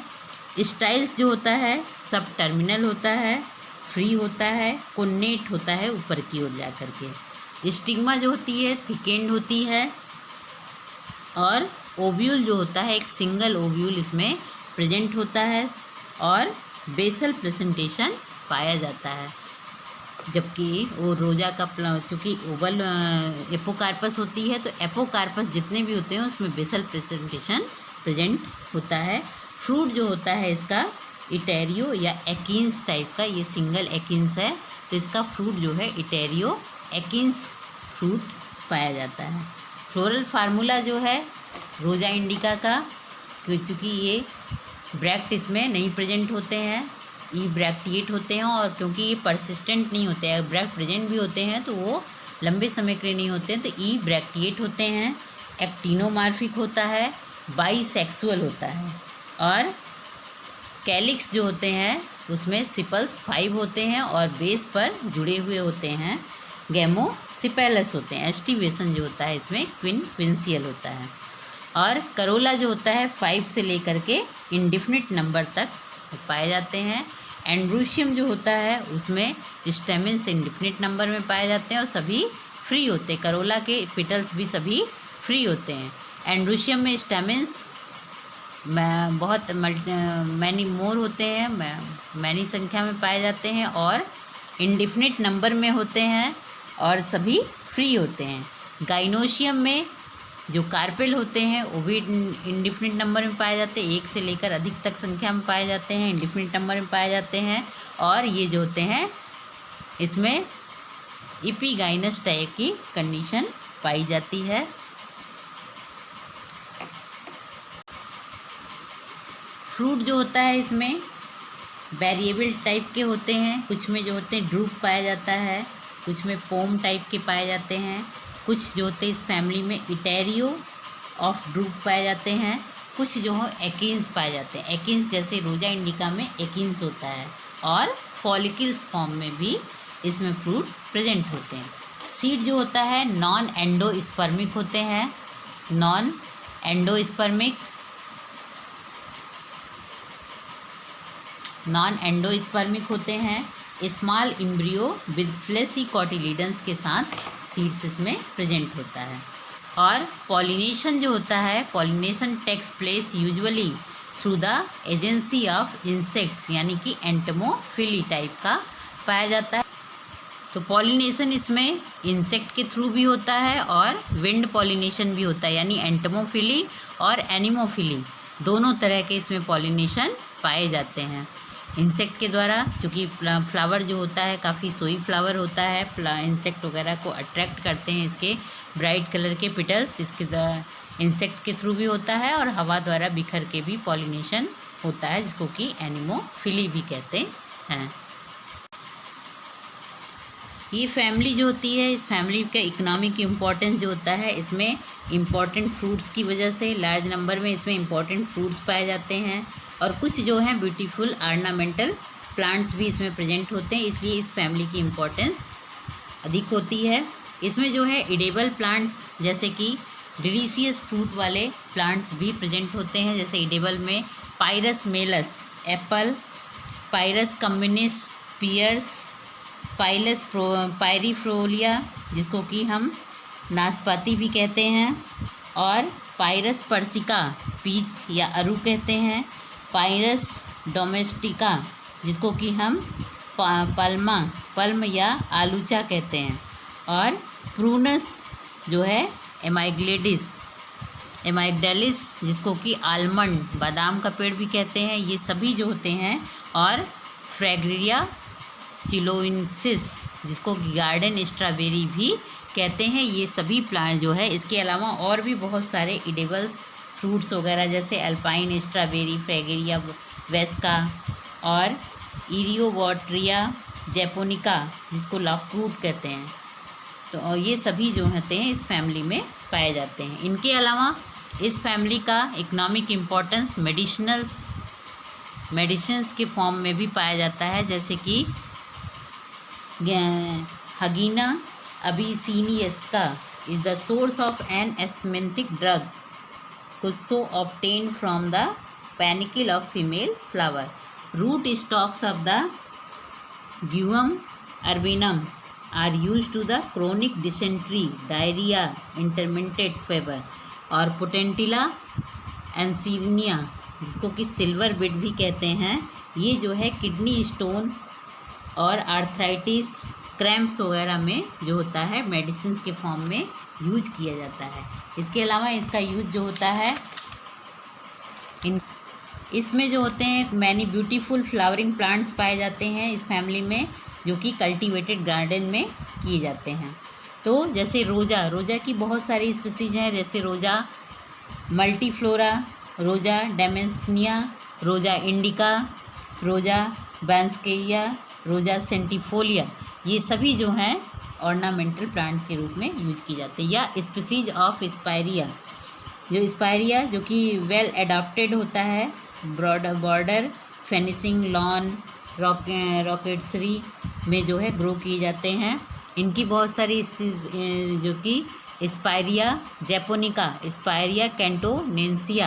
स्टाइल्स जो होता है सब टर्मिनल होता है, फ्री होता है, कोनेट होता है ऊपर की ओर जा करके। स्टिग्मा जो होती है थिकेंड होती है। और ओव्यूल जो होता है एक सिंगल ओव्यूल इसमें प्रेजेंट होता है और बेसल प्रेजेंटेशन पाया जाता है। जबकि वो रोजा का चूँकि ओवल एपोकार्पस होती है तो एपोकार्पस जितने भी होते हैं उसमें बेसल प्रेजेंटेशन प्रेजेंट होता है। फ्रूट जो होता है इसका इटेरियो या एकिन्स टाइप का, ये सिंगल एकिन्स है तो इसका फ्रूट जो है इटेरियो एकिन्स फ्रूट पाया जाता है। फ्लोरल फार्मूला जो है रोजा इंडिका का, क्योंकि ये ब्रैक्ट इसमें नहीं प्रेजेंट होते हैं, ई ब्रैक्टिएट होते हैं। और क्योंकि ये परसिस्टेंट नहीं होते हैं, ब्रैक्ट प्रेजेंट भी होते हैं तो वो लंबे समय के लिए नहीं होते हैं, तो ई ब्रैक्टिएट होते हैं। एक्टिनोमार्फिक होता है, बाईसेक्सुअल होता है। और कैलिक्स जो होते हैं उसमें सिपल्स 5 होते हैं और बेस पर जुड़े हुए होते हैं। गैमोसिपेलस होते हैं। एस्टिवेशन जो होता है इसमें क्विंसियल होता है। और करोला जो होता है 5 से लेकर के इंडिफिनिट नंबर तक पाए जाते हैं। एंड्रूशियम जो होता है उसमें स्टेमेंस इंडिफिनिट नंबर में पाए जाते हैं और सभी फ्री होते हैं। करोला के पिटल्स भी सभी फ्री होते हैं। एंड्रूशियम में स्टेमेंस बहुत मैनी मोर होते हैं, मैनी संख्या में पाए जाते हैं और इंडिफिनिट नंबर में होते हैं और सभी फ्री होते हैं। गाइनोशियम में जो कार्पेल होते हैं वो भी इंडिफिनिट नंबर में पाए जाते हैं, 1 से लेकर अधिक तक संख्या में पाए जाते हैं, इंडिफिनिट नंबर में पाए जाते हैं। और ये जो होते हैं इसमें इपीगाइनस टाइप की कंडीशन पाई जाती है। फ्रूट जो होता है इसमें वेरिएबल टाइप के होते हैं, कुछ में जो होते हैं ड्रूप पाया जाता है, कुछ में पोम टाइप के पाए जाते हैं, कुछ जो होते हैं इस फैमिली में इटेरियो ऑफ ड्रूप पाए जाते हैं, कुछ जो हो एकिन्स पाए जाते हैं। एकिन्स जैसे रोजा इंडिका में एकिन्स होता है और फॉलिकल्स फॉर्म में भी इसमें फ्रूट प्रेजेंट होते हैं। सीड जो होता है नॉन एंडोस्पर्मिक होते हैं। नॉन एंडोस्पर्मिक होते हैं। Small embryo with fleshy cotyledons के साथ सीड्स इसमें प्रेजेंट होता है। और पॉलिनेशन जो होता है pollination takes place usually through the agency of insects, यानी कि एंटमोफिली टाइप का पाया जाता है। तो पॉलिनेशन इसमें इंसेक्ट के थ्रू भी होता है और विंड पॉलिनेशन भी होता है, यानी एंटमोफिली और एनिमोफिली दोनों तरह के इसमें पॉलिनेशन पाए जाते हैं इंसेक्ट के द्वारा। चूँकि फ्लावर जो होता है काफ़ी सोई फ्लावर होता है, इंसेक्ट वगैरह को अट्रैक्ट करते हैं इसके ब्राइट कलर के पिटल्स, इसके द्वारा इंसेक्ट के थ्रू भी होता है और हवा द्वारा बिखर के भी पॉलिनेशन होता है, जिसको कि एनिमोफिली भी कहते हैं। ये फैमिली जो होती है, इस फैमिली का इकोनॉमिक इम्पोर्टेंस जो होता है, इसमें इम्पॉर्टेंट फ्रूट्स की वजह से लार्ज नंबर में इसमें इम्पॉर्टेंट फ्रूट्स पाए जाते हैं और कुछ जो हैं ब्यूटीफुल ऑर्नामेंटल प्लांट्स भी इसमें प्रेजेंट होते हैं, इसलिए इस फैमिली की इम्पोर्टेंस अधिक होती है। इसमें जो है इडेबल प्लांट्स जैसे कि डिलीशियस फ्रूट वाले प्लांट्स भी प्रेजेंट होते हैं, जैसे इडेबल में पायरस मेलस एप्पल, पायरस कम्युनिस पियर्स, पायरीफ्लोलिया जिसको कि हम नाशपाती भी कहते हैं, और पायरस पर्सिका पीच या अरू कहते हैं, पायरस डोमेस्टिका जिसको कि हम पल्म या आलूचा कहते हैं, और प्रूनस जो है एमाइग्डालिस जिसको कि आलमंड बादाम का पेड़ भी कहते हैं, ये सभी जो होते हैं। और फ्रैग्रिया चिलोइनसिस जिसको कि गार्डन स्ट्रॉबेरी भी कहते हैं, ये सभी प्लांट जो है। इसके अलावा और भी बहुत सारे इडेबल्स फ्रूट्स वगैरह जैसे अल्पाइन स्ट्रॉबेरी, फ्रैगेरिया वेस्का और इरियोवॉट्रिया जैपोनिका जिसको लाकूड कहते हैं, तो और ये सभी जो होते हैं इस फैमिली में पाए जाते हैं। इनके अलावा इस फैमिली का इकोनॉमिक इम्पोर्टेंस मेडिसिन्स के फॉर्म में भी पाया जाता है, जैसे कि Hagenia abyssinica is the source of an asthmatic drug kousso obtained from the panicle of female flower. Root stocks of the Geum urbanum are use to the chronic dysentery, diarrhoea, intermittent fever. और Potentilla anserina जिसको कि silver bit भी कहते हैं, ये जो है kidney stone और आर्थराइटिस, क्रैम्प्स वगैरह में जो होता है मेडिसिन्स के फॉर्म में यूज किया जाता है। इसके अलावा इसका यूज जो होता है इसमें जो होते हैं मैनी ब्यूटीफुल फ्लावरिंग प्लांट्स पाए जाते हैं इस फैमिली में, जो कि कल्टीवेटेड गार्डन में किए जाते हैं। तो जैसे रोज़ा की बहुत सारी स्पीसीज हैं, जैसे रोज़ा मल्टीफ्लोरा, रोज़ा डेमेंसिया, रोज़ा इंडिका, रोज़ा बैंस्केया, रोज़ा सेंटिफोलिया, ये सभी जो हैं ऑर्नामेंटल प्लांट्स के रूप में यूज की जाते हैं। या स्पीसीज ऑफ स्पायरिया, जो स्पायरिया जो कि वेल एडाप्टेड होता है बॉर्डर फेंसिंग, लॉन, रॉकेट्सरी में जो है ग्रो किए जाते हैं। इनकी बहुत सारी जो कि स्पायरिया जैपोनिका, स्पायरिया कैंटोनेंसिस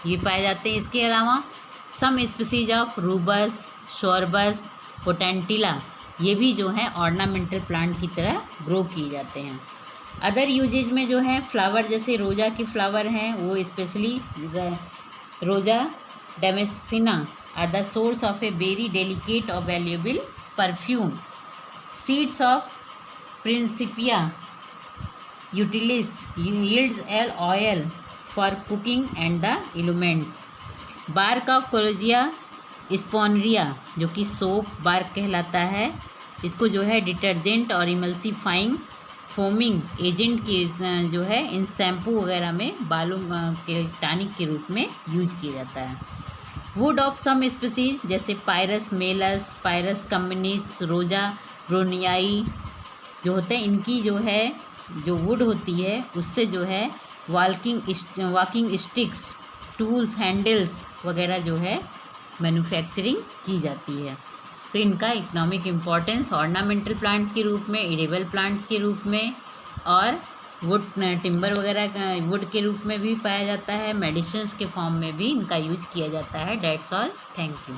ये पाए जाते हैं। इसके अलावा some species of Rubus, Sorbus, Potentilla ये भी जो है ऑर्नामेंटल प्लांट की तरह ग्रो किए जाते हैं। अदर यूजेज में जो है फ्लावर, जैसे रोज़ा के फ्लावर हैं वो specially Rosa damascena are the source of a very delicate और valuable perfume. Seeds of Prinsepia utilis yields an oil for cooking and the elements. Bark of Quillaja saponaria जो कि सोप बार्क कहलाता है, इसको जो है डिटर्जेंट और emulsifying foaming agent के जो है इन शैम्पू वगैरह में बालों के टॉनिक के रूप में यूज किया जाता है। वुड ऑफ सम स्पीसीज जैसे पायरस मेलस, पायरस कम्युनिस, रोजा ब्रोनियाई जो होते हैं, इनकी जो है जो वुड होती है उससे जो है वॉकिंग स्टिक्स, टूल्स, हैंडल्स वगैरह जो है मैन्युफैक्चरिंग की जाती है। तो इनका इकोनॉमिक इम्पोर्टेंस ऑर्नामेंटल प्लांट्स के रूप में, एडिबल प्लांट्स के रूप में और वुड टिम्बर वगैरह वुड के रूप में भी पाया जाता है। मेडिसिन्स के फॉर्म में भी इनका यूज किया जाता है। That's all, thank you.